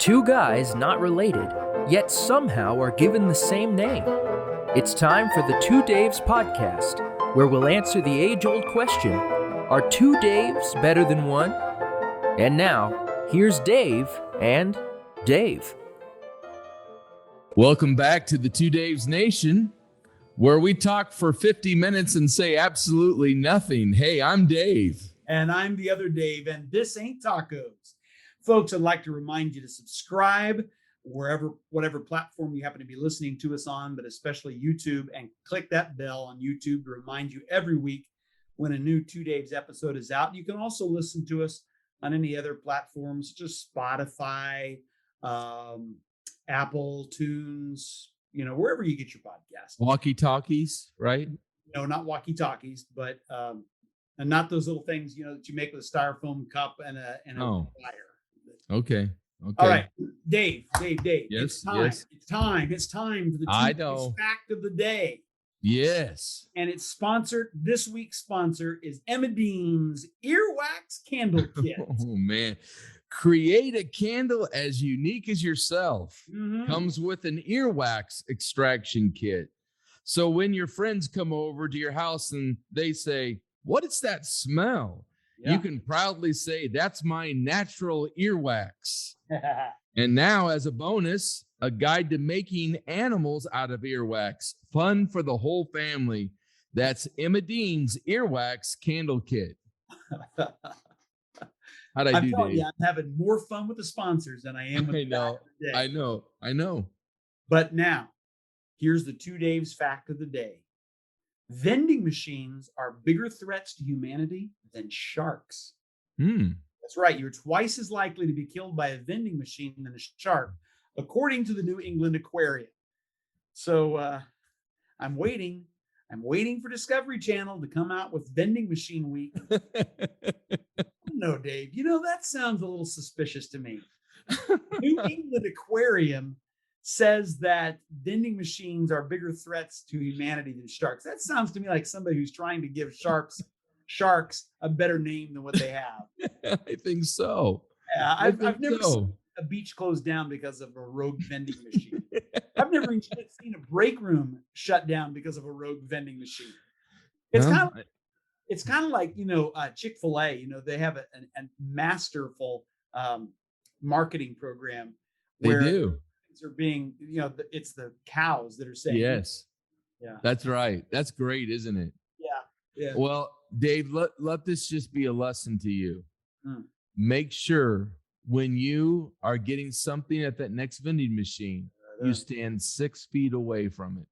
Two guys not related, yet somehow are given the same name. It's time for the Two Daves podcast, where we'll answer the age-old question, are two Daves better than one? And now, here's Dave and Dave. Welcome back to the Two Daves Nation, where we talk for 50 minutes and say absolutely nothing. Hey, I'm Dave. And I'm the other Dave, and this ain't tacos. Folks, I'd like to remind you to subscribe whatever platform you happen to be listening to us on, but especially YouTube, and click that bell on YouTube to remind you every week when a new Two Daves episode is out. You can also listen to us on any other platforms, just Spotify, Apple, Tunes, wherever you get your podcast. Walkie-talkies, right? No, not walkie-talkies, but and not those little things, that you make with a styrofoam cup and a wire. Okay. All right, Dave. Yes. It's time for the Two fact of the day. Yes. And this week's sponsor is Emma Dean's Earwax Candle Kit. Oh, man. Create a candle as unique as yourself. Mm-hmm. Comes with an earwax extraction kit. So when your friends come over to your house and they say, "What is that smell?" Yeah. You can proudly say, "That's my natural earwax." And now, as a bonus, a guide to making animals out of earwax. Fun for the whole family. That's Emma Dean's Earwax Candle Kit. How'd I do, Dave? You, I'm having more fun with the sponsors than I am with I know. But now, here's the Two Daves fact of the day. Vending machines are bigger threats to humanity than sharks. That's right. You're twice as likely to be killed by a vending machine than a shark, according to the New England Aquarium. So I'm waiting for Discovery Channel to come out with Vending Machine Week. No, Dave, that sounds a little suspicious to me. New England Aquarium says that vending machines are bigger threats to humanity than sharks. That sounds to me like somebody who's trying to give sharks a better name than what they have. I think so. Yeah, I've never seen a beach closed down because of a rogue vending machine. I've never even seen a break room shut down because of a rogue vending machine. It's kind of like Chick-fil-A. They have a masterful marketing program. They do. Are being, it's the cows that are saying, yes, yeah, that's right. That's great, isn't it? Yeah. Well, Dave, let this just be a lesson to you. Make sure when you are getting something at that next vending machine, you stand 6 feet away from it.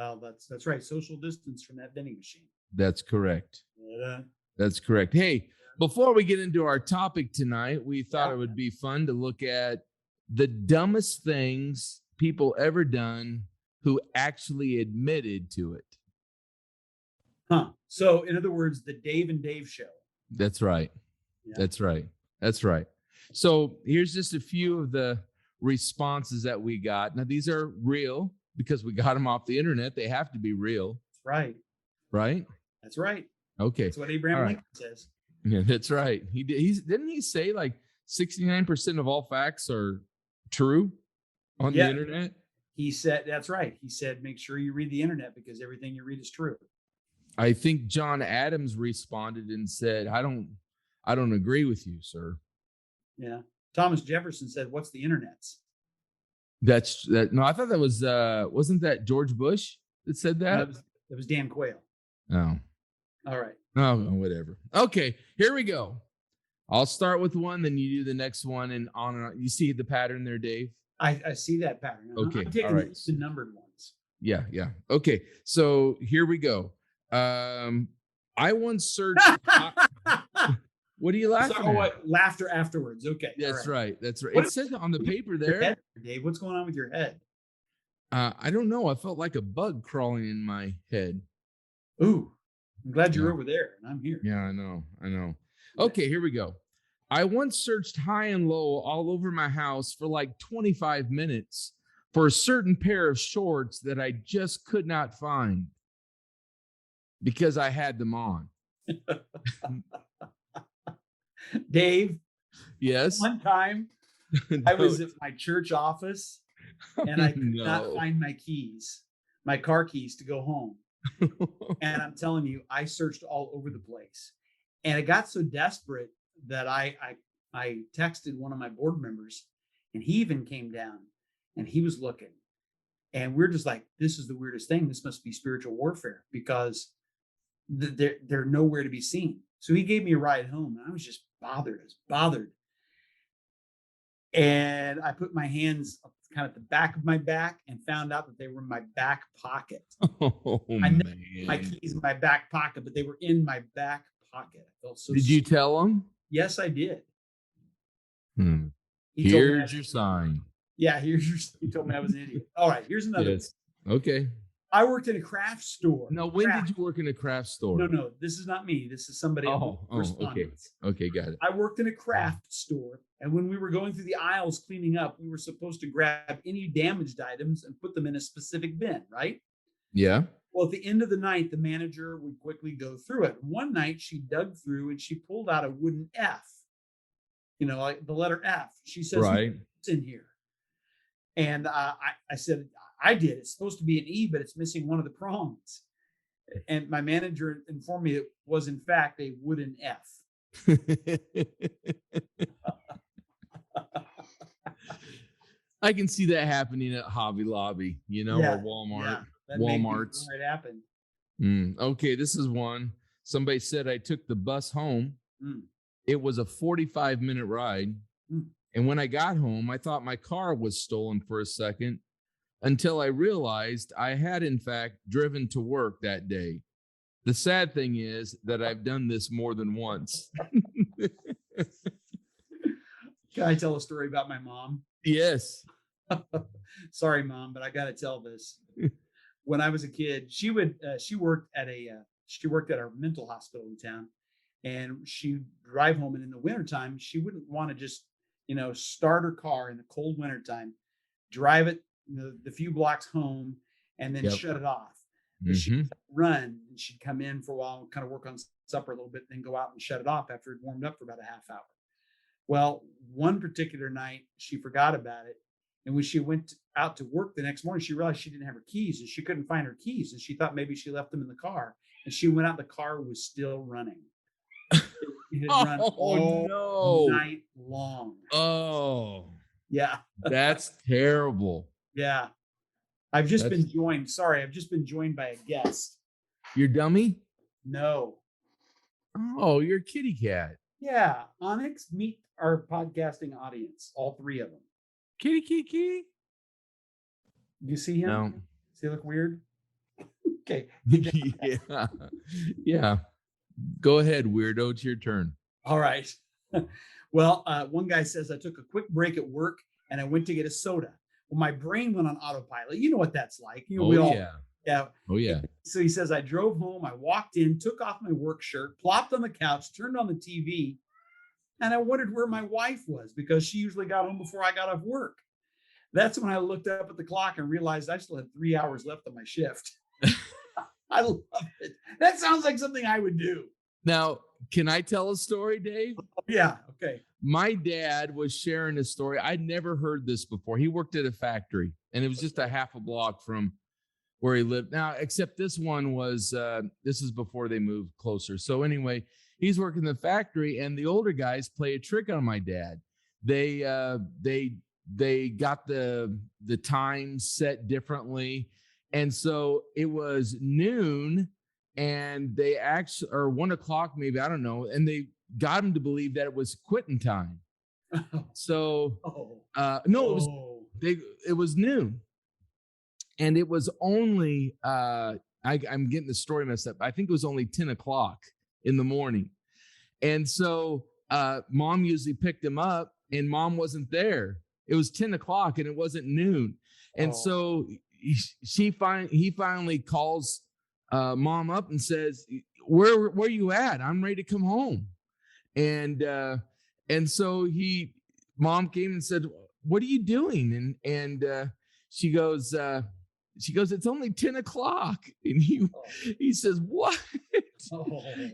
Oh, that's right. Social distance from that vending machine. That's correct. Yeah. That's correct. Hey, before we get into our topic tonight, we thought it would be fun to look at the dumbest things people ever done who actually admitted to it. So, in other words, the Dave and Dave show. That's right. Yeah. That's right. So here's just a few of the responses that we got. Now, these are real because we got them off the internet. They have to be real. Right. That's right. Okay. That's what Abraham Lincoln says. Yeah, that's right. Didn't he say like 69% of all facts are true on the internet? He said, that's right. He said, make sure you read the internet because everything you read is true. I think John Adams responded and said, I don't agree with you, sir. Yeah. Thomas Jefferson said, what's the internet's? No, I thought that was, wasn't that George Bush that said that? That was Dan Quayle. Oh. All right. Oh, whatever. Okay, here we go. I'll start with one, then you do the next one, and on and on. You see the pattern there, Dave? I see that pattern. Okay. I'm taking the numbered ones. Yeah. Okay, so here we go. I once searched. What are you laughing at? What? Laughter afterwards. Okay. That's right. It says on the paper there. Head, Dave, what's going on with your head? I don't know. I felt like a bug crawling in my head. Ooh, I'm glad you're over there and I'm here. Yeah, I know. Okay, here we go. I once searched high and low all over my house for like 25 minutes for a certain pair of shorts that I just could not find because I had them on. Dave, Yes. one time I was at my church office and I could not No. find my car keys to go home. And I'm telling you, I searched all over the place. And it got so desperate that I texted one of my board members, and he even came down and he was looking. And we're just like, this is the weirdest thing. This must be spiritual warfare because they're nowhere to be seen. So he gave me a ride home, and I was just bothered. I was bothered. And I put my hands up kind of at the back of my back and found out that they were in my back pocket. Oh, I man. my keys in my back pocket, but they were in my back pocket. I felt so Did you tell him? Yes, I did. Here's your sign. Yeah, he told me I was an idiot. All right, here's another. Yes. Okay. I worked in a craft store. No, when did you work in a craft store? No, this is not me. This is somebody else. Okay. Okay, got it. I worked in a craft store, and when we were going through the aisles cleaning up, we were supposed to grab any damaged items and put them in a specific bin, right? Yeah. Well, at the end of the night, the manager would quickly go through it. One night, she dug through and she pulled out a wooden F, like the letter F. She says, right, "What's in here?" And I said, I did. It's supposed to be an E, but it's missing one of the prongs. And my manager informed me it was, in fact, a wooden F. I can see that happening at Hobby Lobby, or Walmart. Yeah, Walmart's. It happened. Okay, this is one. Somebody said I took the bus home. It was a 45-minute ride. And when I got home, I thought my car was stolen for a second until I realized I had, in fact, driven to work that day. The sad thing is that I've done this more than once. Can I tell a story about my mom? Yes. Sorry, Mom, but I got to tell this. When I was a kid, she worked at our mental hospital in town, and she'd drive home. And in the wintertime, she wouldn't want to just, start her car in the cold wintertime, drive it the few blocks home, and then shut it off. She'd run, and she'd come in for a while and kind of work on supper a little bit, then go out and shut it off after it warmed up for about a half hour. Well, one particular night, she forgot about it. And when she went out to work the next morning, she realized she didn't have her keys, and she couldn't find her keys. And she thought maybe she left them in the car. And she went out, the car was still running. It had run all night long. Oh. Yeah. That's terrible. Yeah. I've just been joined by a guest. Your dummy? No. Oh, you're a kitty cat. Yeah. Onyx, meet our podcasting audience, all three of them. Kitty, kitty, kitty. You see him? No. Does he look weird? Okay. Yeah. Yeah. Go ahead, weirdo. It's your turn. All right. Well, one guy says, I took a quick break at work and I went to get a soda. Well, my brain went on autopilot. You know what that's like. Yeah. Oh, yeah. So he says, I drove home. I walked in, took off my work shirt, plopped on the couch, turned on the TV, and I wondered where my wife was because she usually got home before I got off work. That's when I looked up at the clock and realized I still had 3 hours left on my shift. I love it. That sounds like something I would do. Now, can I tell a story, Dave? Yeah. Okay. My dad was sharing a story. I'd never heard this before. He worked at a factory, and it was just a half a block from where he lived. Now, except this one was, this is before they moved closer. So anyway, he's working in the factory, and the older guys play a trick on my dad. They got the time set differently. And so it was noon, and they actually, or 1 o'clock, maybe, I don't know. And they got him to believe that it was quitting time. So, it was noon, and it was only, I'm getting the story messed up. I think it was only 10 o'clock in the morning. And so, mom usually picked him up, and mom wasn't there. It was 10 o'clock and it wasn't noon. And so he finally calls mom up and says, where you at? I'm ready to come home. And so mom came and said, what are you doing? And she goes, it's only 10 o'clock. And he says, what?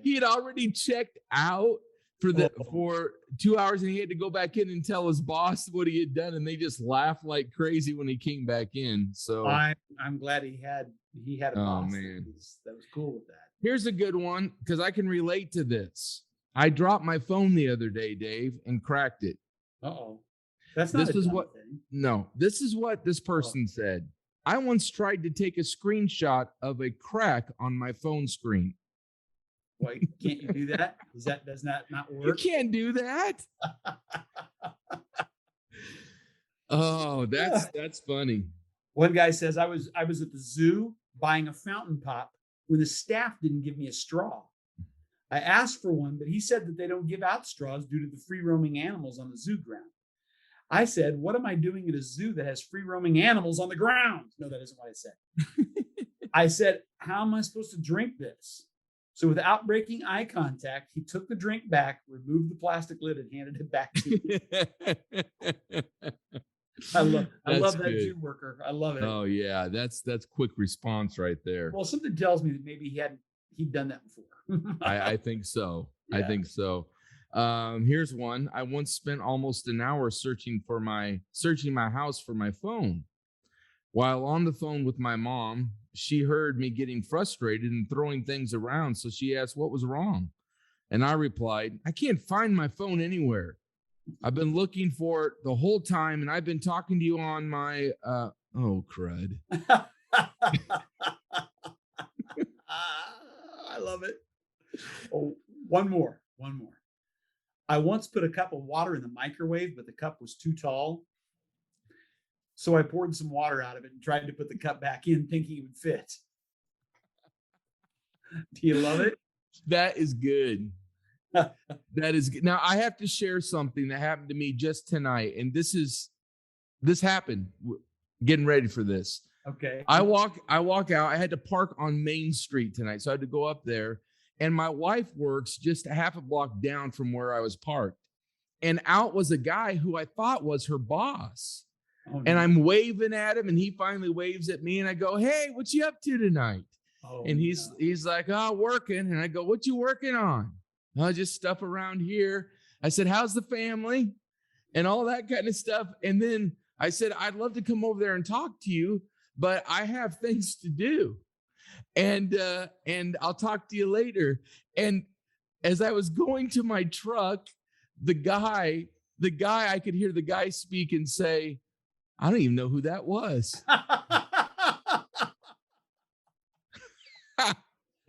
He had already checked out for 2 hours, and he had to go back in and tell his boss what he had done, and they just laughed like crazy when he came back in. So I'm glad he had a boss. Man. That was cool with that. Here's a good one, because I can relate to this. I dropped my phone the other day, Dave, and cracked it. Uh-oh. That's not this is what thing. No, this is what this person said. I once tried to take a screenshot of a crack on my phone screen. Wait, can't you do that? Does that not work? You can't do that. Oh, that's funny. One guy says, I was at the zoo buying a fountain pop when the staff didn't give me a straw. I asked for one, but he said that they don't give out straws due to the free roaming animals on the zoo ground. I said, what am I doing at a zoo that has free roaming animals on the ground? No, that isn't what I said. I said, how am I supposed to drink this? So without breaking eye contact, he took the drink back, removed the plastic lid, and handed it back to me. I love that zoo worker. I love it. Oh yeah, that's quick response right there. Well, something tells me that maybe he'd done that before. I think so. Yeah. I think so. Here's one. I once spent almost an hour searching my house for my phone. While on the phone with my mom, she heard me getting frustrated and throwing things around. So she asked what was wrong. And I replied, I can't find my phone anywhere. I've been looking for it the whole time, and I've been talking to you on my, oh, crud. I love it. Oh, one more. I once put a cup of water in the microwave, but the cup was too tall. So I poured some water out of it and tried to put the cup back in, thinking it would fit. Do you love it? That is good. That is good. Now I have to share something that happened to me just tonight, and this happened. Getting ready for this. Okay. I walk out. I had to park on Main Street tonight, so I had to go up there. And my wife works just a half a block down from where I was parked. And out was a guy who I thought was her boss. Oh, no. And I'm waving at him, and he finally waves at me, and I go, "Hey, what you up to tonight?" Oh, and he's like, "Oh, working." And I go, "What you working on?" "Oh, just stuff around here." I said, "How's the family?" And all that kind of stuff. And then I said, "I'd love to come over there and talk to you, but I have things to do. And I'll talk to you later." And as I was going to my truck, the guy, I could hear the guy speak and say, "I don't even know who that was."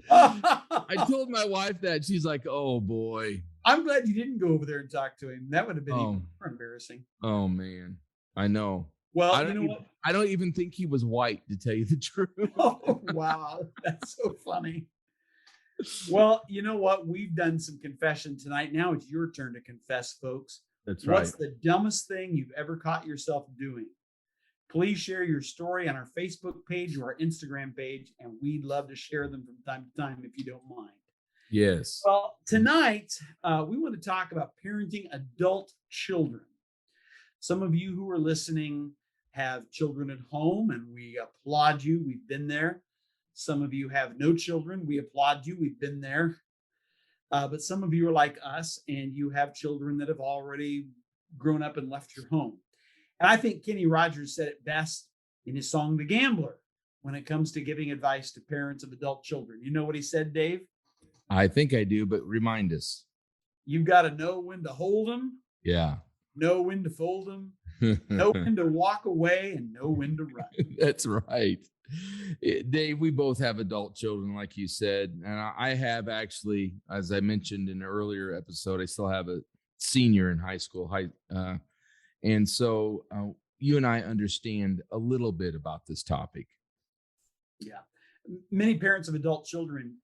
I told my wife that. She's like, "Oh boy." I'm glad you didn't go over there and talk to him. That would have been even more embarrassing. Oh man, I know. Well, you know what? I don't even think he was white, to tell you the truth. Oh, wow. That's so funny. Well, you know what? We've done some confession tonight. Now it's your turn to confess, folks. That's right. What's the dumbest thing you've ever caught yourself doing? Please share your story on our Facebook page or our Instagram page, and we'd love to share them from time to time if you don't mind. Yes. Well, tonight, we want to talk about parenting adult children. Some of you who are listening have children at home, and we applaud you. We've been there. Some of you have no children. We applaud you. We've been there. But some of you are like us, and you have children that have already grown up and left your home. And I think Kenny Rogers said it best in his song, The Gambler, when it comes to giving advice to parents of adult children. You know what he said, Dave? I think I do, but remind us. You've got to know when to hold them. Yeah. Know when to fold them. Know when to walk away, and know when to run. That's right. Dave, we both have adult children, like you said. And I have actually, as I mentioned in an earlier episode, I still have a senior in high school. And so you and I understand a little bit about this topic. Yeah. Many parents of adult children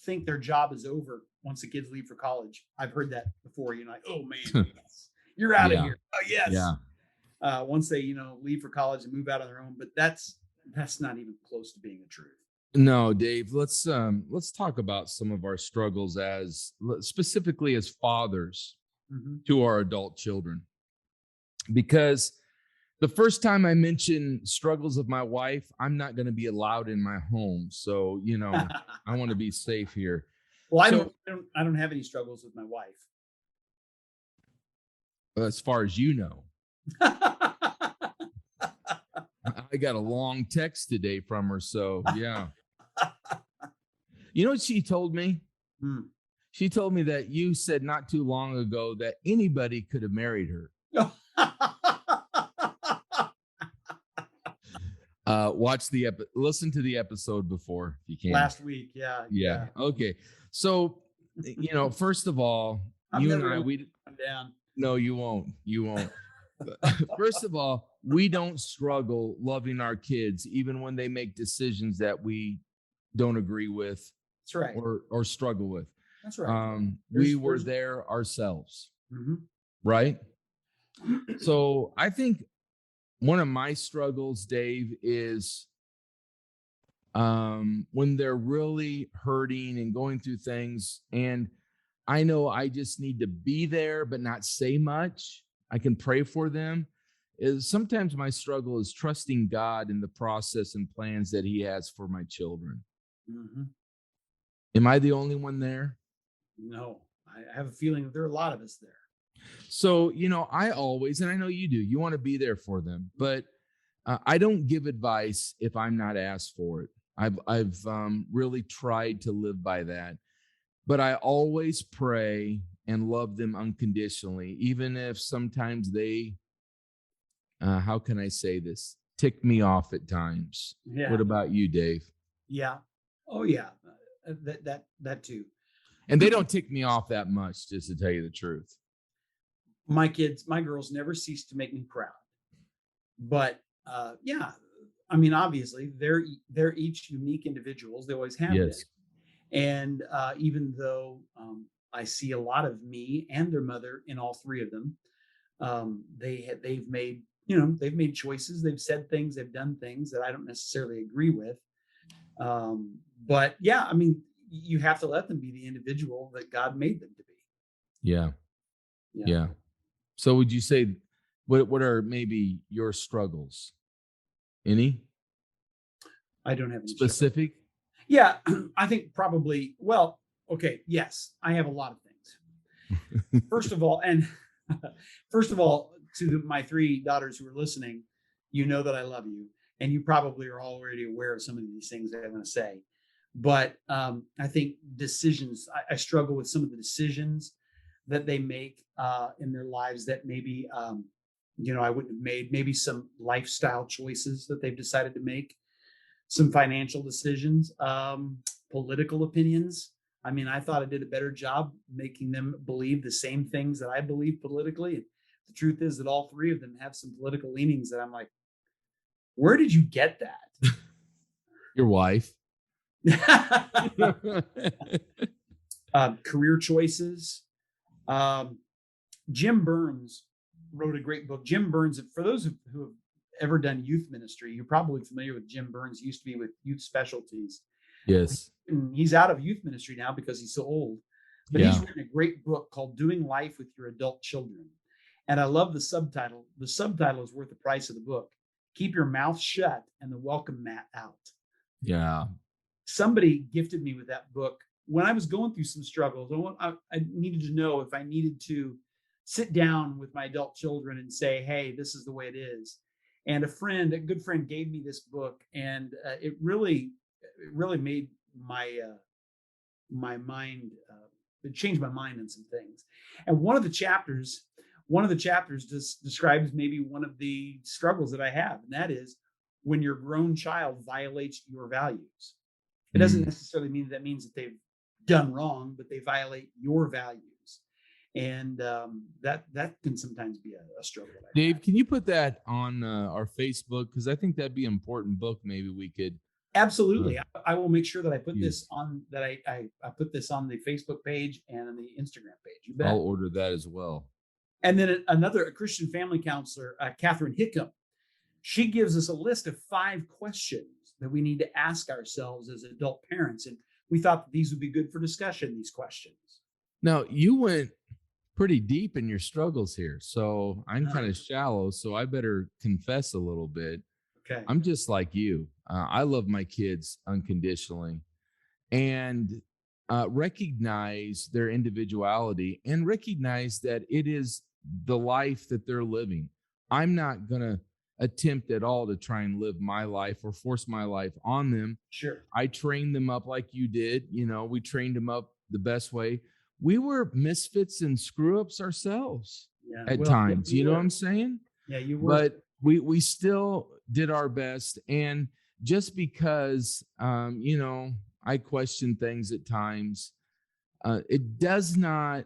think their job is over once the kids leave for college. I've heard that before. You're like, "Oh man, yes. You're out of here." Oh yes. Yeah. Once they, leave for college and move out on their own, but that's not even close to being the truth. No, Dave, let's talk about some of our struggles specifically as fathers to our adult children. Because the first time I mention struggles of my wife, I'm not going to be allowed in my home. So, I want to be safe here. Well, I don't have any struggles with my wife. as far as you know. I got a long text today from her, so yeah. You know what she told me? Hmm. She told me that you said not too long ago that anybody could have married her. Listen to the episode before if you can. Last week, yeah. Okay. So, first of all, you and I, down. No, you won't. First of all, we don't struggle loving our kids, even when they make decisions that we don't agree with. That's right. Or struggle with. That's right. We were there ourselves. Mm-hmm. Right. So I think one of my struggles, Dave, is when they're really hurting and going through things. And I know I just need to be there, but not say much. I can pray for them. Sometimes my struggle is trusting God in the process and plans that he has for my children. Mm-hmm. Am I the only one there? No, I have a feeling that there are a lot of us there. So, I always, and I know you do, you want to be there for them, but I don't give advice if I'm not asked for it. I've really tried to live by that, but I always pray and love them unconditionally, even if sometimes they, how can I say this, tick me off at times. Yeah. What about you, Dave? Yeah. Oh yeah. That too. And they don't tick me off that much, just to tell you the truth. My girls never cease to make me proud. But yeah, I mean, obviously they're each unique individuals. They always have been. And even though I see a lot of me and their mother in all three of them, they've made choices. They've said things. They've done things that I don't necessarily agree with. But yeah, I mean, you have to let them be the individual that God made them to be. Yeah. So would you say, what are maybe your struggles? Any? I don't have any specific. Yeah, I think probably. Well, okay. Yes, I have a lot of things. First of all, to my three daughters who are listening, you know that I love you, and you probably are already aware of some of these things that I'm going to say. But I think decisions. I struggle with some of the decisions that they make in their lives that maybe I wouldn't have made. Maybe some lifestyle choices that they've decided to make, some financial decisions, political opinions. I mean, I thought I did a better job making them believe the same things that I believe politically. And the truth is that all three of them have some political leanings that I'm like, where did you get that? Your wife. Career choices. Jim Burns wrote a great book. Jim Burns, for those who have ever done youth ministry, you're probably familiar with Jim Burns. He used to be with Youth Specialties. Yes. He's out of youth ministry now because he's so old. But he's written a great book called Doing Life with Your Adult Children. And I love the subtitle. The subtitle is worth the price of the book. Keep your mouth shut and the welcome mat out. Yeah. Somebody gifted me with that book when I was going through some struggles. I needed to know if I needed to sit down with my adult children and say, hey, this is the way it is. And a good friend gave me this book, and it really made my mind, it changed my mind on some things. And one of the chapters just describes maybe one of the struggles that I have, and that is when your grown child violates your values. It doesn't necessarily mean that means that they've done wrong, but they violate your values. And that can sometimes be a struggle. Dave, can you put that on our Facebook? Because I think that'd be an important book. Maybe we could. Absolutely. I will make sure that I put this on, that I put this on the Facebook page and on the Instagram page. You bet. I'll order that as well. And then a Christian family counselor, Catherine Hickam, she gives us a list of 5 questions that we need to ask ourselves as adult parents. And we thought that these would be good for discussion, these questions. Now, you went pretty deep in your struggles here. So I'm kind of shallow. So I better confess a little bit. Okay. I'm just like you. I love my kids unconditionally and recognize their individuality and recognize that it is the life that they're living. I'm not going to attempt at all to try and live my life or force my life on them. Sure. I trained them up like you did. We trained them up the best way. We were misfits and screw ups ourselves at times. You know what I'm saying? Yeah, you were. But we still did our best. And just because, I question things at times, it does not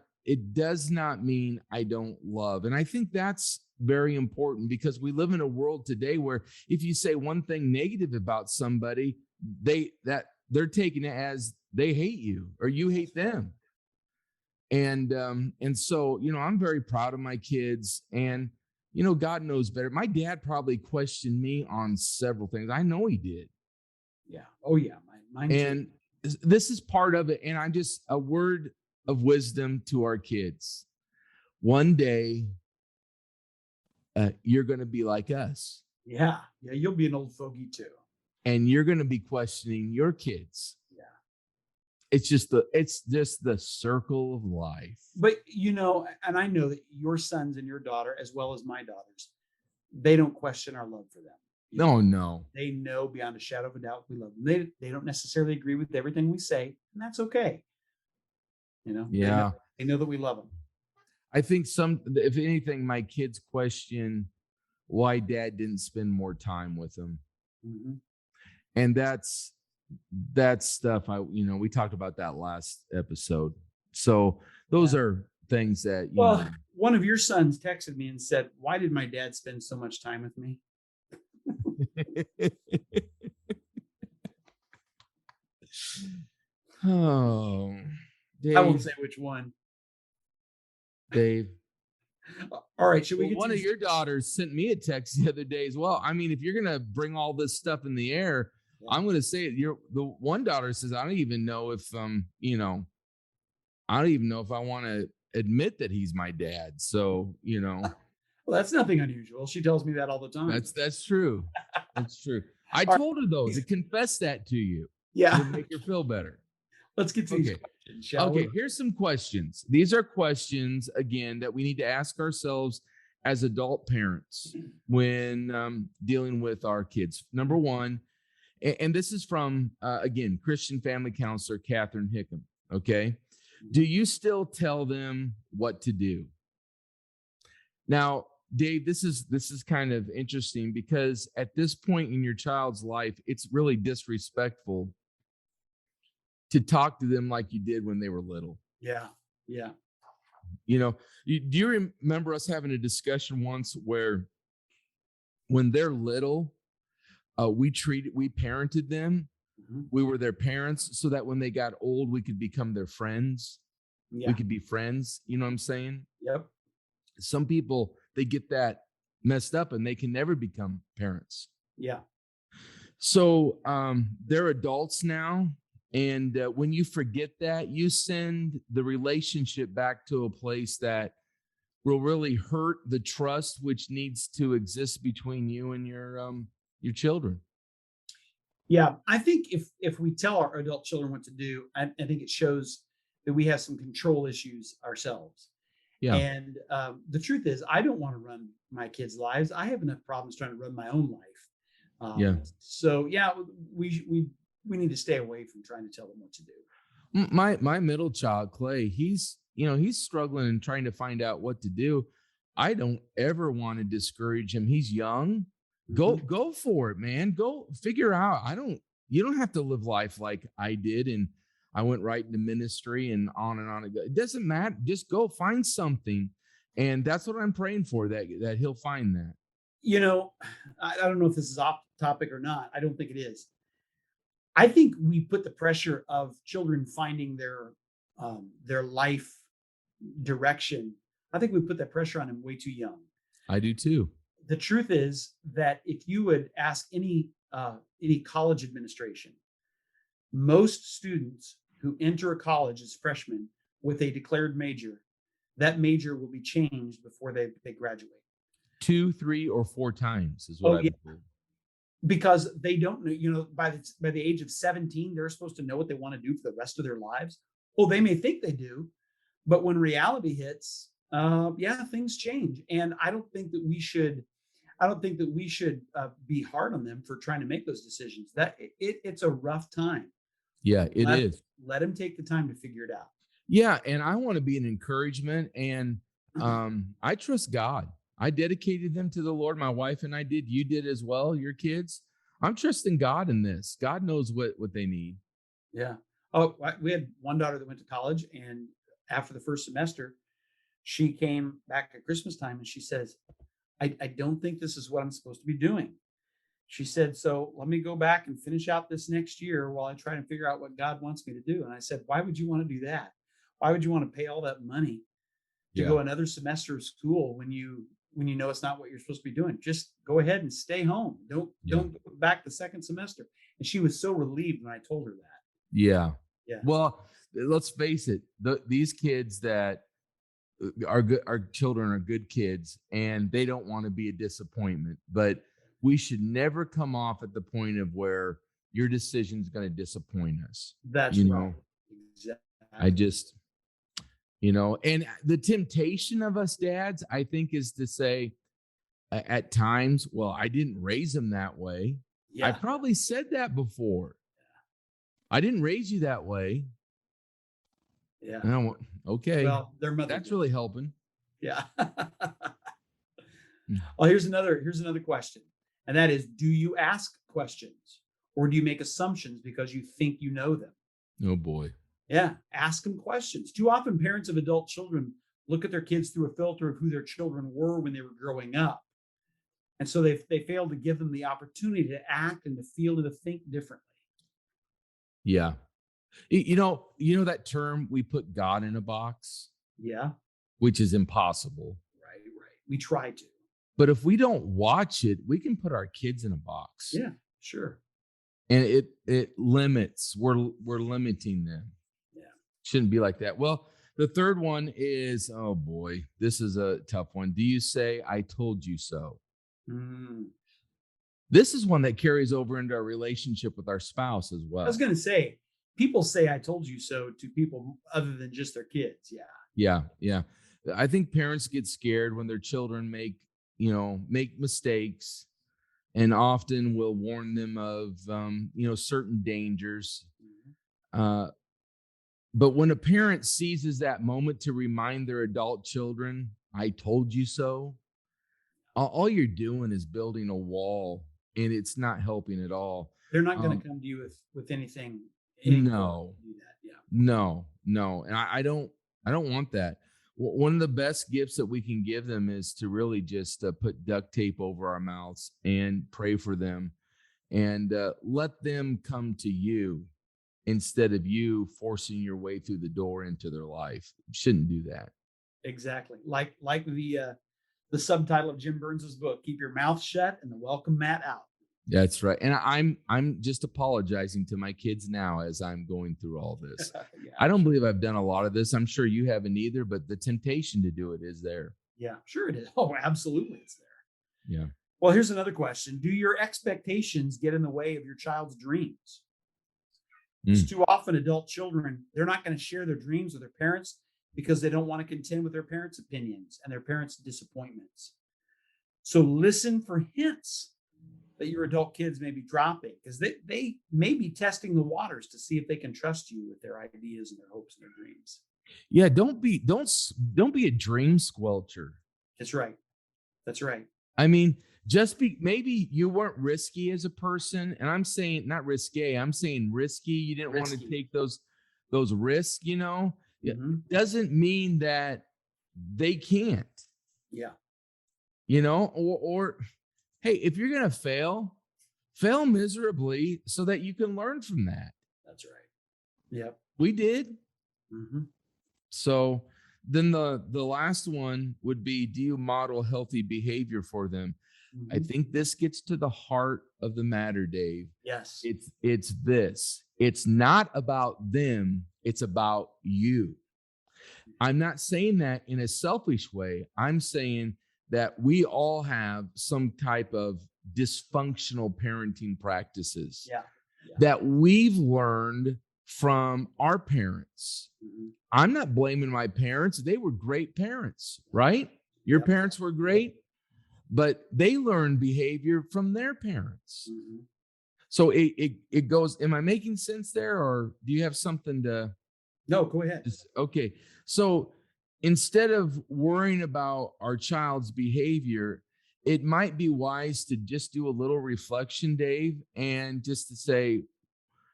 mean I don't love. And I think that's very important, because we live in a world today where if you say one thing negative about somebody, they're taking it as they hate you or you hate them. And so, I'm very proud of my kids, and, God knows better. My dad probably questioned me on several things. I know he did. Yeah. Oh yeah. Mine and too. This is part of it. And I'm just a word of wisdom to our kids. One day, you're going to be like us. Yeah. Yeah. You'll be an old fogey too. And you're going to be questioning your kids. Yeah. It's just the circle of life. But, and I know that your sons and your daughter, as well as my daughters, they don't question our love for them. No. They know beyond a shadow of a doubt we love them. They don't necessarily agree with everything we say, and that's okay. Yeah. They know that we love them. I think if anything, my kids question why dad didn't spend more time with them. Mm-hmm. And that's stuff we talked about that last episode. So those are things that, one of your sons texted me and said, "Why did my dad spend so much time with me?" Oh, Dave. I won't say which one. Dave. All right. Should we get one of your daughters sent me a text the other day as well. I mean, if you're going to bring all this stuff in the air, I'm going to say it. The one daughter says, I don't even know if, I don't even know if I want to admit that he's my dad. So, Well, that's nothing unusual. She tells me that all the time. That's true. That's true. I told her though to confess that to you. Yeah. To make her feel better. Let's get to these questions, shall we? Here's some questions. These are questions, again, that we need to ask ourselves as adult parents when dealing with our kids. Number one, and this is from, again, Christian family counselor Catherine Hickam, okay? Do you still tell them what to do? Now, Dave, this is kind of interesting, because at this point in your child's life, it's really disrespectful to talk to them like you did when they were little. Yeah. Yeah. Do you remember us having a discussion once where when they're little, we parented them. Mm-hmm. We were their parents so that when they got old, we could become their friends. Yeah. We could be friends. You know what I'm saying? Yep. Some people, they get that messed up and they can never become parents. Yeah. So they're adults now. And when you forget that, you send the relationship back to a place that will really hurt the trust which needs to exist between you and your children. Yeah, I think if we tell our adult children what to do, I think it shows that we have some control issues ourselves. Yeah. And the truth is, I don't want to run my kids' lives. I have enough problems trying to run my own life. So yeah, we need to stay away from trying to tell them what to do. My middle child, Clay, he's struggling and trying to find out what to do. I don't ever want to discourage him. He's young. Mm-hmm. Go for it, man. Go figure out. You don't have to live life like I did. And I went right into ministry and on and on. It doesn't matter. Just go find something. And that's what I'm praying for, that he'll find that. I don't know if this is off topic or not. I don't think it is. I think we put the pressure of children finding their life direction. I think we put that pressure on them way too young. I do too. The truth is that if you would ask any college administration, most students who enter a college as freshmen with a declared major, that major will be changed before they graduate. 2, 3, or 4 times is what I've been told. Because they don't know, by the age of 17, they're supposed to know what they want to do for the rest of their lives. Well, they may think they do, but when reality hits, Yeah, things change, and I don't think that we should. I don't think that we should be hard on them for trying to make those decisions. It's a rough time. Yeah, it Let is. let them take the time to figure it out. Yeah, and I want to be an encouragement, and I trust God. I dedicated them to the Lord. My wife and I did. You did as well. Your kids. I'm trusting God in this. God knows what they need. Yeah. Oh, we had one daughter that went to college, and after the first semester, she came back at Christmas time and she says, I don't think this is what I'm supposed to be doing. She said, so let me go back and finish out this next year while I try and figure out what God wants me to do. And I said, why would you want to do that? Why would you want to pay all that money to Yeah, go another semester of school when you know it's not what you're supposed to be doing? Just go ahead and stay home. yeah, Don't go back the second semester. And she was so relieved when I told her that. yeah. Yeah. Well, let's face it. These kids that our good, our children are good kids, and they don't want to be a disappointment. But we should never come off at the point of where your decision is going to disappoint us. That's You right. know, I Exactly. just, and the temptation of us dads, I think, is to say at times, well, I didn't raise him that way. I Yeah. probably said that before. I didn't raise you that way. Yeah. No, okay, Well, their mother that's did. really helping. Yeah. Mm. Well, here's another question. And that is, do you ask questions or do you make assumptions because you think you know them? Oh boy. Yeah, ask them questions. Too often parents of adult children look at their kids through a filter of who their children were when they were growing up. And so they fail to give them the opportunity to act and to feel and to think differently. Yeah. That term, we put God in a box, Yeah, which is impossible. right. We try to. But if we don't watch it, we can put our kids in a box. Yeah, sure. And it limits. We're limiting them. Yeah. Shouldn't be like that. Well, the third one is, oh boy, this is a tough one. Do you say I told you so? Mm. This is one that carries over into our relationship with our spouse as I was well. going to say, people say I told you so to people other than just their kids. Yeah. Yeah, yeah. I think parents get scared when their children make mistakes, and often will warn them of certain dangers. Mhm. Uh, but when a parent seizes that moment to remind their adult children, "I told you so," all you're doing is building a wall, and it's not helping at all. They're not going Um, to come to you with anything anymore. no, Do that. Yeah. no, and I don't want that. One of the best gifts that we can give them is to really just put duct tape over our mouths and pray for them, and let them come to you instead of you forcing your way through the door into their life. Shouldn't do that. Exactly. Like the subtitle of Jim Burns's book, "Keep Your Mouth Shut and the Welcome Mat Out." That's right. And I'm just apologizing to my kids now as I'm going through all this. Yeah. I don't Sure. believe I've done a lot of this. I'm sure you haven't either, but the temptation to do it is there. Yeah. Sure it is. Oh, absolutely, it's there. Yeah. Well, here's another question: do your expectations get in the way of your child's dreams? Because Mm. too often adult children, they're not going to share their dreams with their parents because they don't want to contend with their parents' opinions and their parents' disappointments. So listen for hints that your adult kids may be dropping because they may be testing the waters to see if they can trust you with their ideas and their hopes and their dreams. Yeah, don't be a dream squelcher. That's right. That's right. I mean, maybe you weren't risky as a person, and I'm saying not risque, I'm saying risky. You didn't want to Risky. take those risks. It Hmm. doesn't mean that they can't, Yeah, or hey, if you're gonna fail miserably so that you can learn from that. that's right. Yep. We did. Hmm. So then the last one would be, do you model healthy behavior for them? I Hmm. think this gets to the heart of the matter, Dave. Yes. It's this. It's not about them, it's about you. I'm not saying that in a selfish way. I'm saying that we all have some type of dysfunctional parenting practices Yeah. Yeah. that we've learned from our parents. I'm not blaming my parents. They were great parents, right? Your parents were great, but they learned behavior from their parents. So it goes, am I making sense there, or do you have something to? No, go ahead. Okay. So instead of worrying about our child's behavior, it might be wise to just do a little reflection, Dave, and just to say,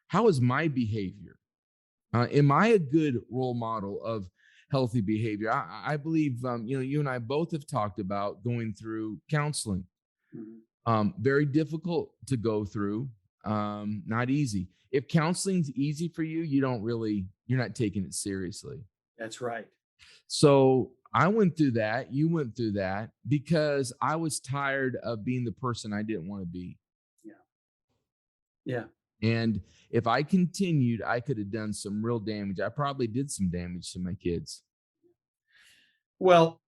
how is my behavior? Am I a good role model of healthy behavior? I believe, you and I both have talked about going through counseling. Very difficult to go through, not easy. If counseling's easy for you, you're not taking it seriously. That's right. So I went through that. You went through that because I was tired of being the person I didn't want to be. Yeah. And if I continued, I could have done some real damage. I probably did some damage to my kids. Well,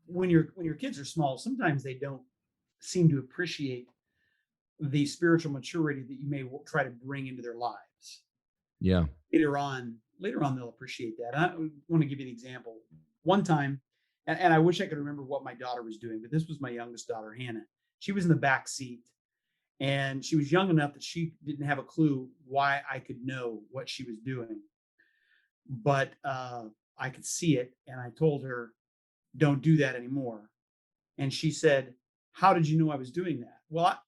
when your kids are small, sometimes they don't seem to appreciate the spiritual maturity that you may try to bring into their lives. Yeah. Later on, they'll appreciate that. And I want to give you an example. One time, and I wish I could remember what my daughter was doing, but this was my youngest daughter, Hannah. She was in the back seat, and she was young enough that she didn't have a clue why I could know what she was doing. But I could see it, and I told her, "Don't do that anymore." And she said, "How did you know I was doing that?" Well,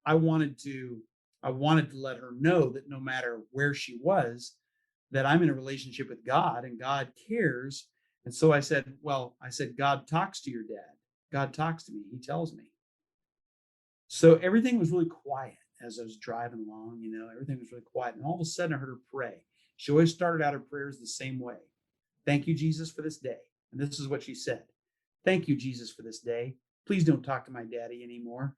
I wanted to let her know that no matter where she was, that I'm in a relationship with God and God cares. And so I said, God talks to your dad. God talks to me. He tells me. So everything was really quiet as I was driving along, everything was really quiet. And all of a sudden I heard her pray. She always started out her prayers the same way. "Thank you, Jesus, for this day." And this is what she said. "Thank you, Jesus, for this day. Please don't talk to my daddy anymore."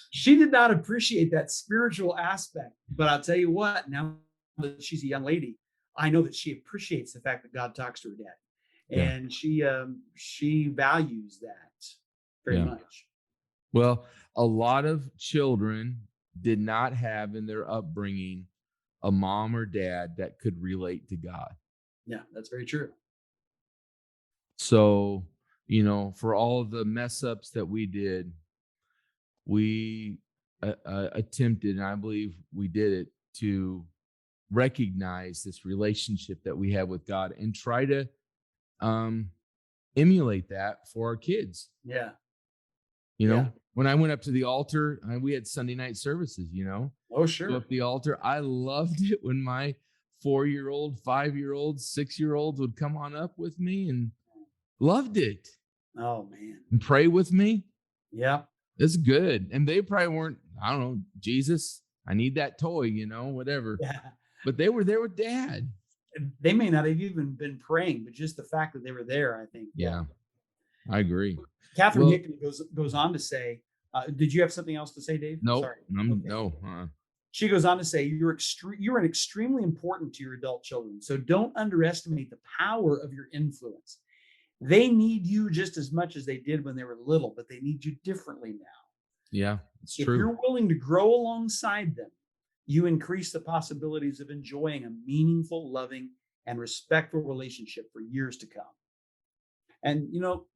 She did not appreciate that spiritual aspect, but I'll tell you what, now that she's a young lady, I know that she appreciates the fact that God talks to her dad. Yeah. And she values that very much. Well, a lot of children did not have in their upbringing a mom or dad that could relate to God. Yeah, that's very true. So, for all of the mess ups that we did, we attempted, and I believe we did it, to recognize this relationship that we have with God and try to emulate that for our kids. Yeah. When I went up to the altar, we had Sunday night services, Oh, sure. Go up the altar. I loved it when my 4-year-old, 5-year-old, 6-year-olds would come on up with me and loved it. Oh, man. And pray with me. Yeah. It's good. And they probably weren't, I don't know, Jesus, I need that toy, whatever. Yeah. But they were there with dad. They may not have even been praying, but just the fact that they were there, I think. Yeah. I agree. Catherine Hickman goes on to say, did you have something else to say, Dave? No, Sorry. No. She goes on to say, you're extremely important to your adult children. So don't underestimate the power of your influence. They need you just as much as they did when they were little, but they need you differently now. Yeah, it's true. If you're willing to grow alongside them, you increase the possibilities of enjoying a meaningful, loving, and respectful relationship for years to come. And,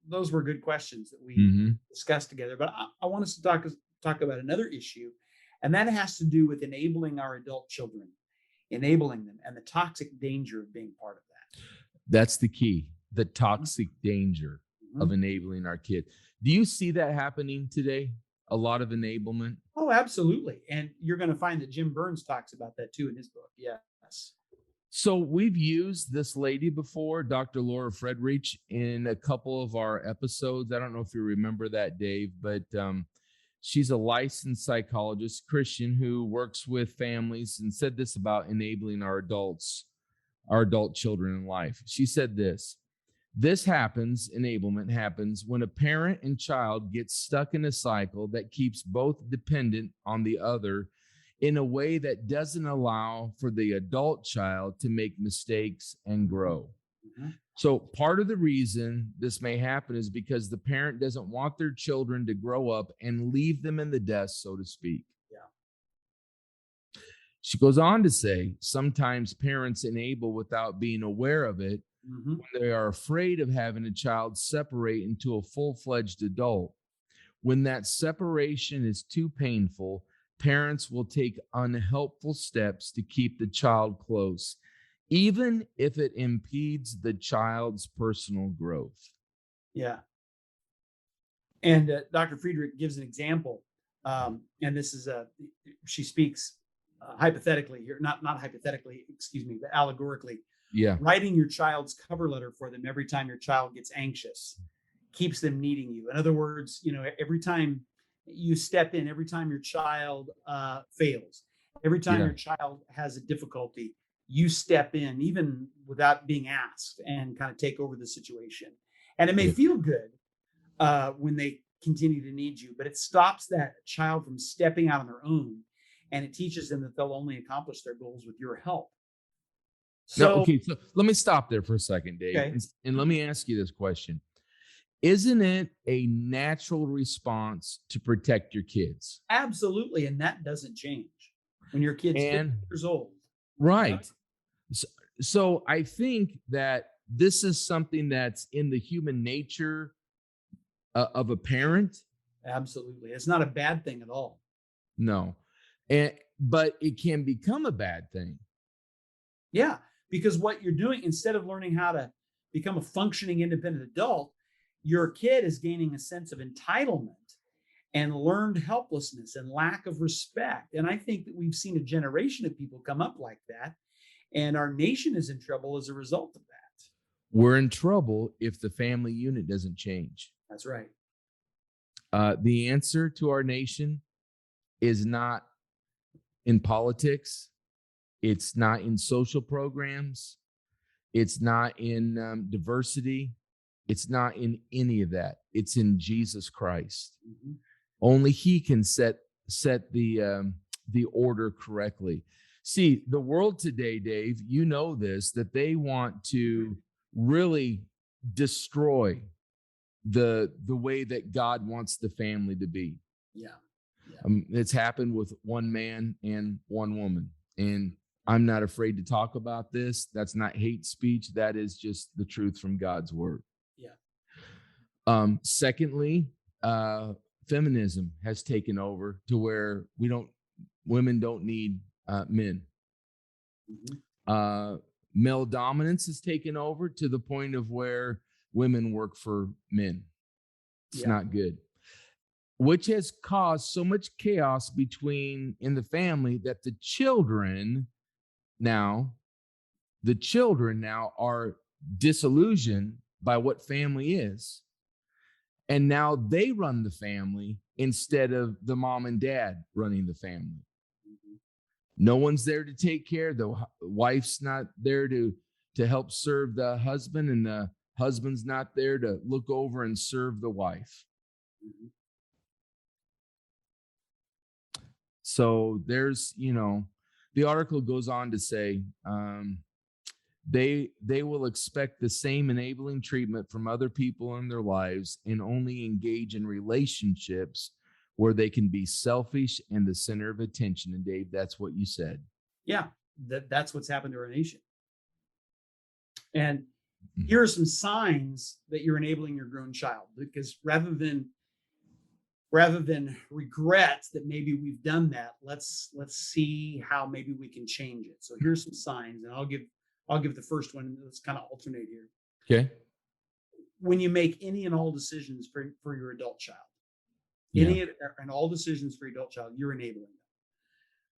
those were good questions that we discussed together. But I want us to talk about another issue, and that has to do with enabling our adult children, enabling them, and the toxic danger of being part of that. That's the key, the toxic danger of enabling our kids. Do you see that happening today? A lot of enablement? Oh, absolutely. And you're going to find that Jim Burns talks about that too in his book. Yes. So we've used this lady before, Dr. Laura Friedrich, in a couple of our episodes. I don't know if you remember that, Dave, but she's a licensed psychologist, Christian, who works with families, and said this about enabling our adult children in life. She said this: enablement happens when a parent and child get stuck in a cycle that keeps both dependent on the other in a way that doesn't allow for the adult child to make mistakes and grow. So part of the reason this may happen is because the parent doesn't want their children to grow up and leave them in the dust, so to speak. She goes on to say, sometimes parents enable without being aware of it when they are afraid of having a child separate into a full-fledged adult. When that separation is too painful, parents will take unhelpful steps to keep the child close, even if it impedes the child's personal growth. Yeah. And Dr. Friedrich gives an example. And this is she speaks hypothetically here, not hypothetically, excuse me, but allegorically. Yeah. Writing your child's cover letter for them every time your child gets anxious keeps them needing you. In other words, every time you step in, every time your child fails, every time Yeah. your child has a difficulty, you step in, even without being asked, and kind of take over the situation. And it may Yeah. feel good when they continue to need you, but it stops that child from stepping out on their own, and it teaches them that they'll only accomplish their goals with your help. No, So, okay, so let me stop there for a second, Dave, okay, and let me ask you this question. Isn't it a natural response to protect your kids? absolutely, and that doesn't change when your kid's 50 And years old. right. So, so I think that this is something that's in the human nature of a parent. Absolutely, it's not a bad thing at all. No. But it can become a bad thing. Yeah, because what you're doing, instead of learning how to become a functioning independent adult, your kid is gaining a sense of entitlement and learned helplessness and lack of respect. And I think that we've seen a generation of people come up like that, and our nation is in trouble as a result of that. We're in trouble if the family unit doesn't change. That's right. The answer to our nation is not in politics. It's not in social programs. It's not in diversity. It's not in any of that. It's in Jesus Christ. Mm-hmm. Only He can set the order correctly. See, the world today, Dave, you know this, that they want to really destroy the way that God wants the family to be. Yeah. It's happened with one man and one woman, and I'm not afraid to talk about this. That's not hate speech. That is just the truth from God's word. Yeah. Secondly, feminism has taken over to where women don't need men. Mm-hmm. Male dominance has taken over to the point of where women work for men. It's not good, which has caused so much chaos in the family that the children now are disillusioned by what family is. And now they run the family instead of the mom and dad running the family. Mm-hmm. No one's there to take care. The wife's not there to help serve the husband, and the husband's not there to look over and serve the wife. Mm-hmm. So there's, the article goes on to say, they will expect the same enabling treatment from other people in their lives and only engage in relationships where they can be selfish and the center of attention. And Dave, that's what you said. Yeah, that's what's happened to our nation. And here are some signs that you're enabling your grown child, because rather than regret that maybe we've done that, let's see how maybe we can change it. So here's some signs, and I'll give the first one. Let's kind of alternate here. Okay. When you make any and all decisions for your adult child, Yeah. any and all decisions for your adult child, you're enabling them.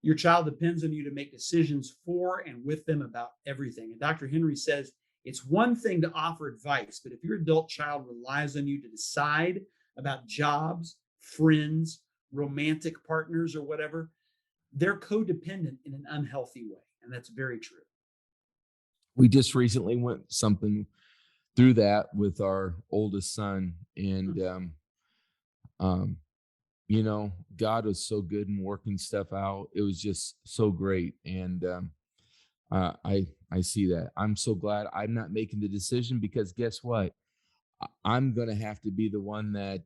Your child depends on you to make decisions for and with them about everything. And Dr. Henry says it's one thing to offer advice, but if your adult child relies on you to decide about jobs, friends, romantic partners, or whatever, they're codependent in an unhealthy way. And that's very true. We just recently went something through that with our oldest son, and God was so good in working stuff out. It was just so great, and I see that. I'm so glad I'm not making the decision, because guess what? I'm gonna have to be the one that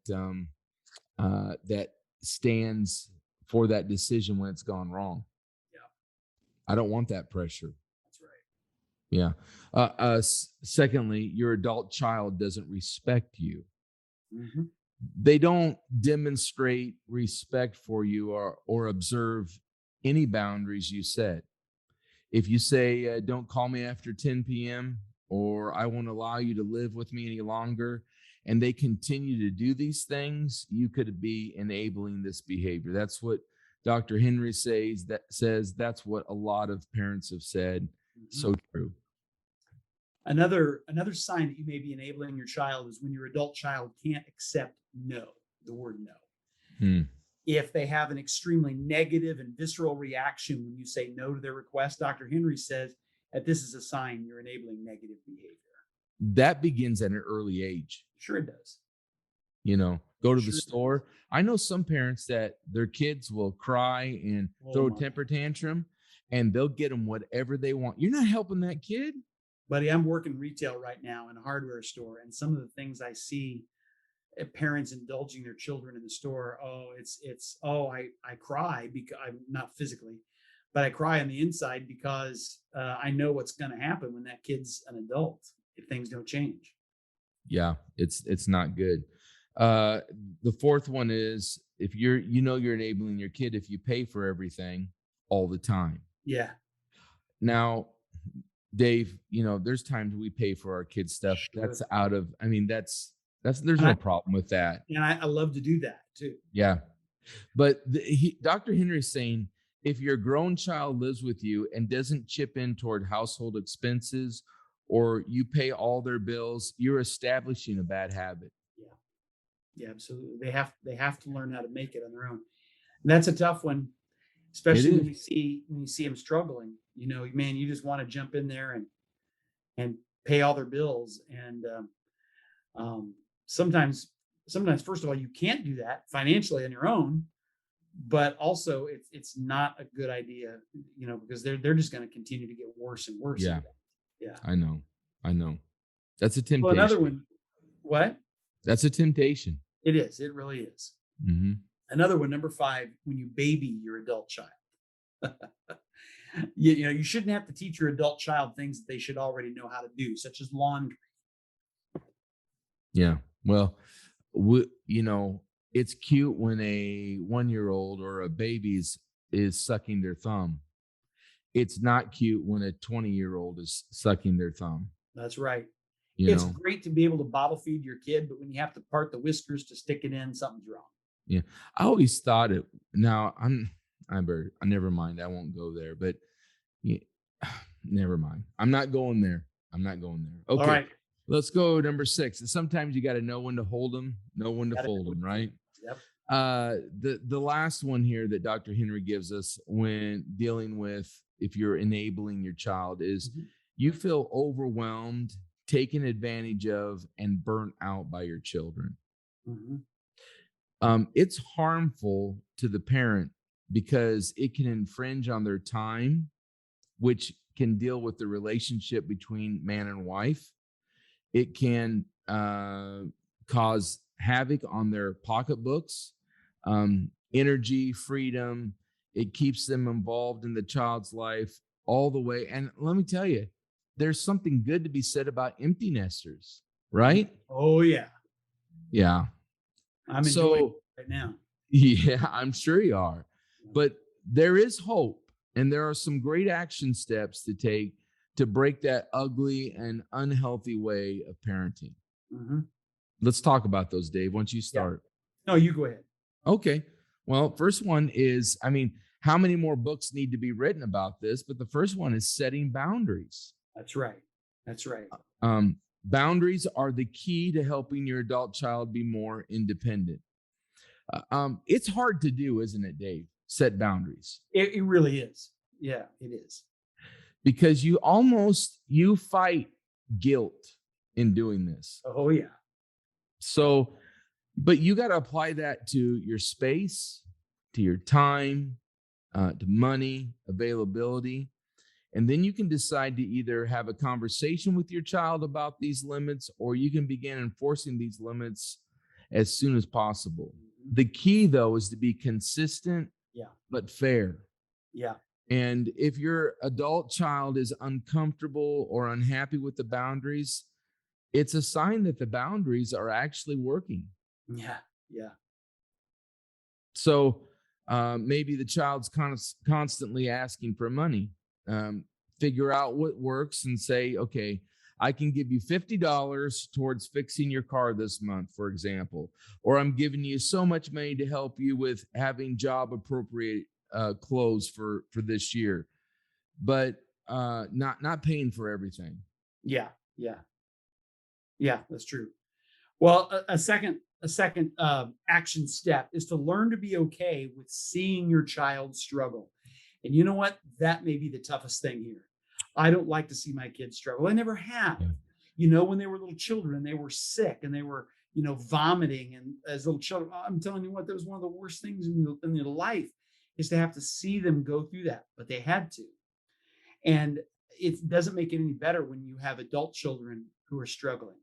that stands for that decision when it's gone wrong. Yeah. I don't want that pressure. That's right. Yeah. Secondly, your adult child doesn't respect you. Mm-hmm. They don't demonstrate respect for you or observe any boundaries you set. If you say, don't call me after 10 p.m., or I won't allow you to live with me any longer, and they continue to do these things, you could be enabling this behavior. That's what Dr. Henry says that's what a lot of parents have said. Mm-hmm. So true. Another sign that you may be enabling your child is when your adult child can't accept no, the word no. If they have an extremely negative and visceral reaction when you say no to their request, Dr. Henry says that this is a sign you're enabling negative behavior. That begins at an early age. Sure it does. Go to the store. I know some parents that their kids will cry and throw a temper tantrum, and they'll get them whatever they want. You're not helping that kid. Buddy, I'm working retail right now in a hardware store, and some of the things I see parents indulging their children in the store. I cry because I'm not physically, but I cry on the inside because I know what's going to happen when that kid's an adult if things don't change. Yeah, it's not good. The fourth one is if you're enabling your kid if you pay for everything all the time. Yeah. Now, Dave, there's times we pay for our kids' stuff. Sure. That's there's no problem with that. And I love to do that too. Yeah. But Dr. Henry's saying if your grown child lives with you and doesn't chip in toward household expenses or you pay all their bills, you're establishing a bad habit. Yeah. Yeah, absolutely. They have to learn how to make it on their own. And that's a tough one, especially when you see them struggling. Man, you just want to jump in there and pay all their bills. And sometimes, first of all, you can't do that financially on your own, but also it's not a good idea, because they're just going to continue to get worse and worse. Yeah. Yeah. I know. That's a temptation. Well, another one. What? That's a temptation. It is. It really is. Mm-hmm. Another one, number 5, when you baby your adult child. You shouldn't have to teach your adult child things that they should already know how to do, such as laundry. Yeah. Well, it's cute when a 1-year-old or a baby is sucking their thumb. It's not cute when a 20-year-old is sucking their thumb. That's right. It's great to be able to bottle feed your kid, but when you have to part the whiskers to stick it in, something's wrong. Yeah. I always thought it. Now never mind. I won't go there, but never mind. I'm not going there. Okay. All right. Let's go number 6. Sometimes you got to know when to hold them, know when to fold them, right? Yep. The last one here that Dr. Henry gives us when dealing with if you're enabling your child is you feel overwhelmed, taken advantage of, and burnt out by your children. It's harmful to the parent because it can infringe on their time, which can deal with the relationship between man and wife. It can cause havoc on their pocketbooks, energy, freedom. It keeps them involved in the child's life all the way. And let me tell you, there's something good to be said about empty nesters, right? Oh, yeah. Yeah. I'm enjoying it right now. Yeah, I'm sure you are. But there is hope, and there are some great action steps to take to break that ugly and unhealthy way of parenting. Let's talk about those, Dave. Why don't you start? Yeah. No, you go ahead. Okay. Well, first one is, how many more books need to be written about this? But the first one is setting boundaries. That's right. Boundaries are the key to helping your adult child be more independent. It's hard to do, isn't it, Dave? Set boundaries. It really is. Yeah, it is. Because you fight guilt in doing this. Oh, yeah. So, but you got to apply that to your space, to your time, to money, availability. And then you can decide to either have a conversation with your child about these limits, or you can begin enforcing these limits as soon as possible. The key, though, is to be consistent, but fair. Yeah. And if your adult child is uncomfortable or unhappy with the boundaries, it's a sign that the boundaries are actually working. Yeah. Yeah. So maybe the child's constantly asking for money. Um, Figure out what works and say, okay, I can give you $50 towards fixing your car this month, for example, or I'm giving you so much money to help you with having job appropriate clothes for this year, but not paying for everything. Yeah. Yeah. Yeah. That's true. Well, a second action step is to learn to be okay with seeing your child struggle. And you know what? That may be the toughest thing here. I don't like to see my kids struggle. I never have. Yeah. When they were little children, they were sick and they were, vomiting. And as little children, I'm telling you what, that was one of the worst things in their life is to have to see them go through that. But they had to. And it doesn't make it any better when you have adult children who are struggling.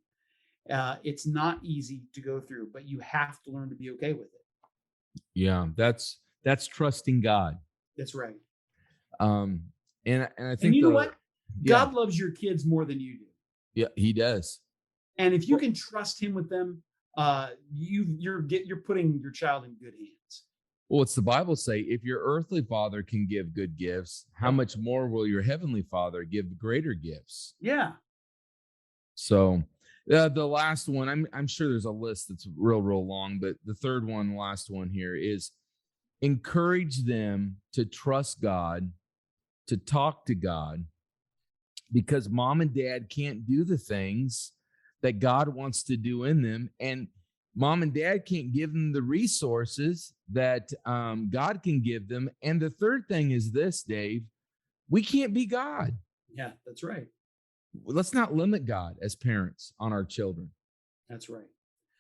It's not easy to go through, but you have to learn to be okay with it. Yeah, that's trusting God. That's right. Um, and I And think you know what? yeah, God loves your kids more than you do. yeah, He does. And if you can trust Him with them, you're putting your child in good hands. Well, what's the Bible say? If your earthly father can give good gifts, how Yep. much more will your heavenly Father give greater gifts? Yeah. So, the last one, I'm sure there's a list that's real long, but the third one, last one here is encourage them to trust God, to talk to God, because mom and dad can't do the things that God wants to do in them. And mom and dad can't give them the resources that God can give them. And the third thing is this, Dave, we can't be God. Yeah, that's right. Let's not limit God as parents on our children. That's right.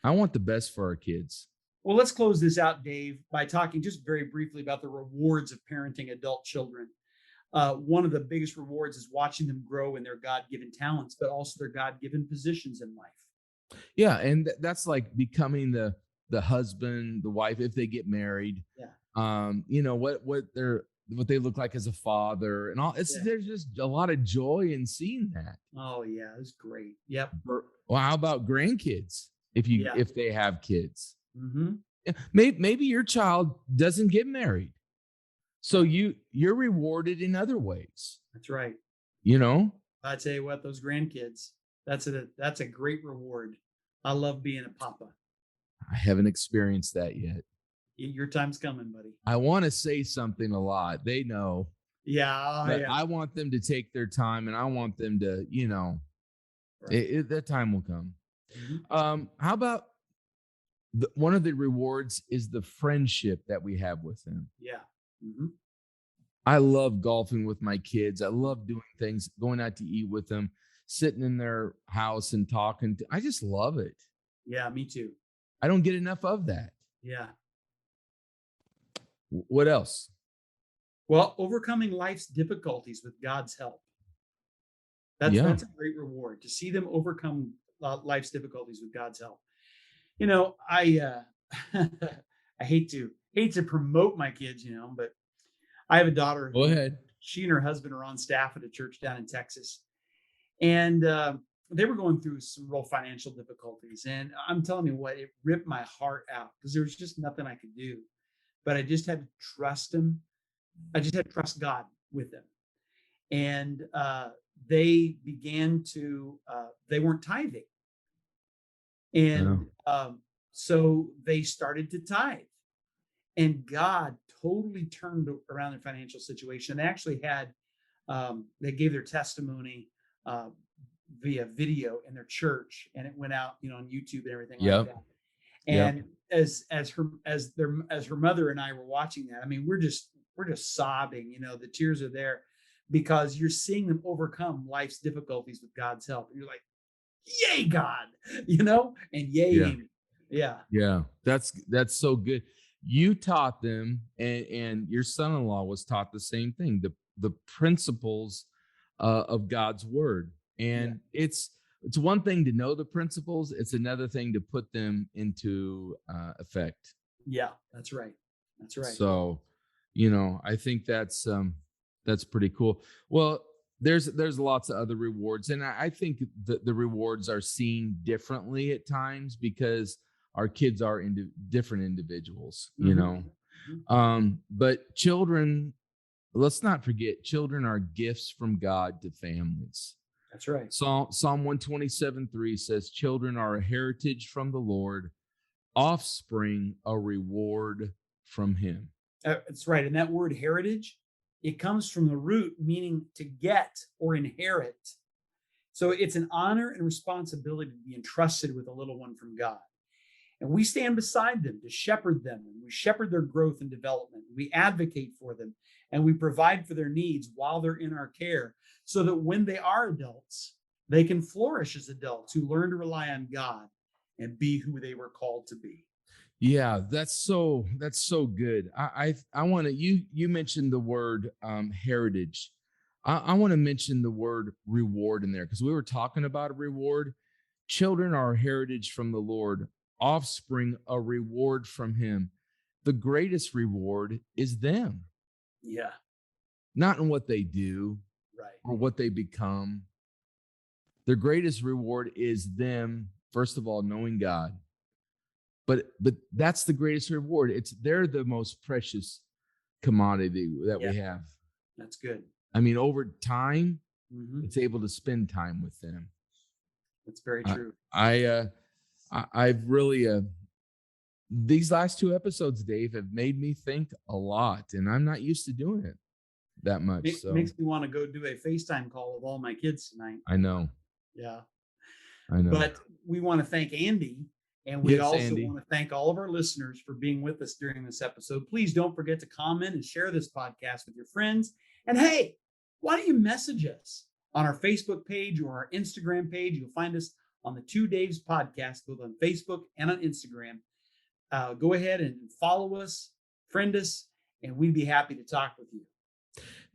I want the best for our kids. Well, let's close this out, Dave, by talking just very briefly about the rewards of parenting adult children. One of the biggest rewards is watching them grow in their God-given talents, but also their God-given positions in life. Yeah, and that's like becoming the husband, the wife if they get married. Yeah. What they look like as a father and all. Yeah. There's just a lot of joy in seeing that. Oh yeah, it's great. Yep. Well, how about grandkids? If they have kids, Mm-hmm. maybe your child doesn't get married, so you're rewarded in other ways. That's right. I tell you what, those grandkids, that's a great reward. I love being a papa. I haven't experienced that yet. Your time's coming, buddy. I want to say something a lot. They know. Yeah. But Yeah. I want them to take their time, and I want them to, right. That time will come. Mm-hmm. How about one of the rewards is the friendship that we have with them. Yeah. Mm-hmm. I love golfing with my kids. I love doing things, going out to eat with them, sitting in their house and talking. I just love it. Yeah, me too. I don't get enough of that. Yeah. What else? Well, overcoming life's difficulties with God's help. That's a great reward to see them overcome life's difficulties with God's help. I I hate to promote my kids, but I have a daughter. Go ahead. She and her husband are on staff at a church down in Texas, and they were going through some real financial difficulties. And I'm telling you what, it ripped my heart out because there was just nothing I could do. But I just had to trust him. I just had to trust God with them. And they began to, they weren't tithing. And so they started to tithe. And God totally turned around their financial situation. They actually had, they gave their testimony via video in their church, and it went out, on YouTube and everything like that. And as her mother and I were watching that, I mean, we're just sobbing. The tears are there because you're seeing them overcome life's difficulties with God's help, and you're like, "Yay, God!" and yay, Amy. Yeah. That's so good. You taught them, and your son-in-law was taught the same thing, the principles of God's word, and it's one thing to know the principles. It's another thing to put them into effect. Yeah, that's right. That's right. So, I think that's That's pretty cool. Well, there's lots of other rewards, and I think the rewards are seen differently at times because our kids are different individuals, you know. But children, let's not forget, children are gifts from God to families. That's right. Psalm 127:3 says, "Children are a heritage from the Lord, offspring a reward from Him." That's right. And that word heritage, it comes from the root meaning to get or inherit. So it's an honor and responsibility to be entrusted with a little one from God. And we stand beside them to shepherd them, and we shepherd their growth and development. We advocate for them, and we provide for their needs while they're in our care, so that when they are adults, they can flourish as adults who learn to rely on God and be who they were called to be. Yeah, that's so good. I want to, you mentioned the word heritage. I want to mention the word reward in there because we were talking about a reward. Children are a heritage from the Lord, offspring a reward from Him. The greatest reward is them. Yeah. Not in what they do, right, or what they become. Their greatest reward is them, first of all, knowing God. But that's the greatest reward. They're the most precious commodity that we have. That's good. I mean, over time, it's able to spend time with them. That's very true. I've really these last 2 episodes, Dave, have made me think a lot, and I'm not used to doing it that much. Makes me want to go do a FaceTime call with all my kids tonight. I know. Yeah. I know. But we want to thank Andy, and we also want to thank all of our listeners for being with us during this episode. Please don't forget to comment and share this podcast with your friends. And hey, why don't you message us on our Facebook page or our Instagram page? You'll find us on the Two Daves podcast, both on Facebook and on Instagram. Go ahead and follow us, friend us, and we'd be happy to talk with you.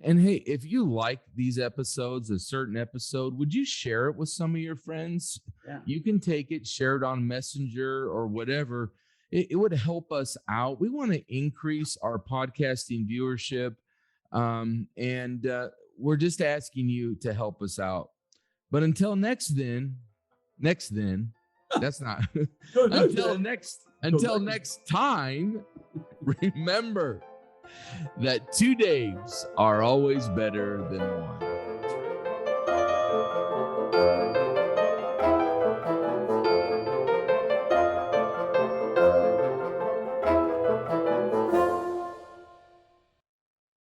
And hey, if you like these episodes, a certain episode, would you share it with some of your friends? Yeah. You can take it, share it on Messenger or whatever. It would help us out. We want to increase our podcasting viewership. And we're just asking you to help us out. But until next then, that's not until next time, remember that 2 days are always better than one.